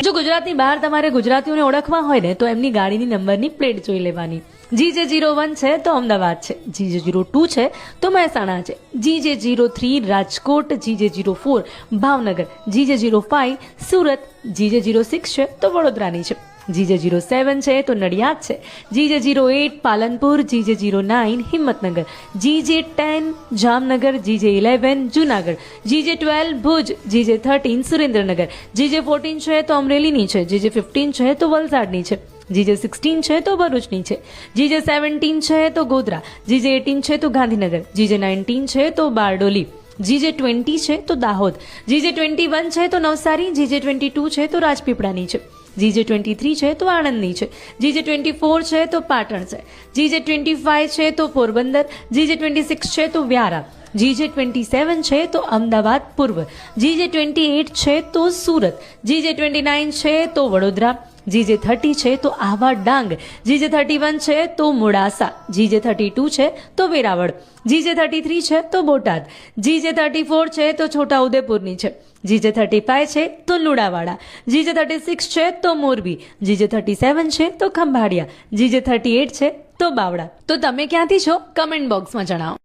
જો ગુજરાતની બહાર તમારે ગુજરાતીઓને ઓળખવા હોય ને તો એમની ગાડીની નંબરની પ્લેટ જોઈ લેવાની. GJ01 છે તો અમદાવાદ છે, GJ02 છે તો મહેસાણા છે, GJ03 Rajkot, GJ04 Bhavnagar, GJ05 Surat, GJ06 છે તો વડોદરાની છે, GJ07 છે તો નડિયાદ છે, GJ08 Palanpur, GJ09 Himmatnagar, GJ10 Jamnagar, GJ11 Junagadh, GJ12 Bhuj, GJ13 Surendranagar, GJ14 છે તો અમરેલીની છે, GJ15 છે તો વલસાડની છે, GJ16 છે તો ભરૂચની છે, GJ17 છે તો ગોધરા, GJ18 છે તો ગાંધીનગર, GJ19 છે તો બારડોલી, GJ20 છે તો દાહોદ, GJ21 છે તો નવસારી, GJ22 છે તો રાજપીપળાની છે, GJ23 છે તો આણંદની છે, GJ24 છે તો પાટણ છે, GJ25 છે તો પોરબંદર, GJ26 છે તો વ્યારા, GJ27 છે તો અમદાવાદ પૂર્વ, GJ28 છે તો સુરત, GJ29 છે તો વડોદરા, GJ30 છે તો આહવા ડાંગ, GJ31 છે તો મોડાસા, GJ32 છે તો વેરાવળ, GJ33 છે તો બોટાદ, GJ34 છે તો છોટાઉદેપુરની છે, GJ35 છે તો લુણાવાડા, GJ36 છે તો મોરબી, GJ37 છે તો ખંભાળિયા, GJ38 છે તો બાવળા. તો તમે ક્યાંથી છો કમેન્ટ બોક્સમાં જણાવો.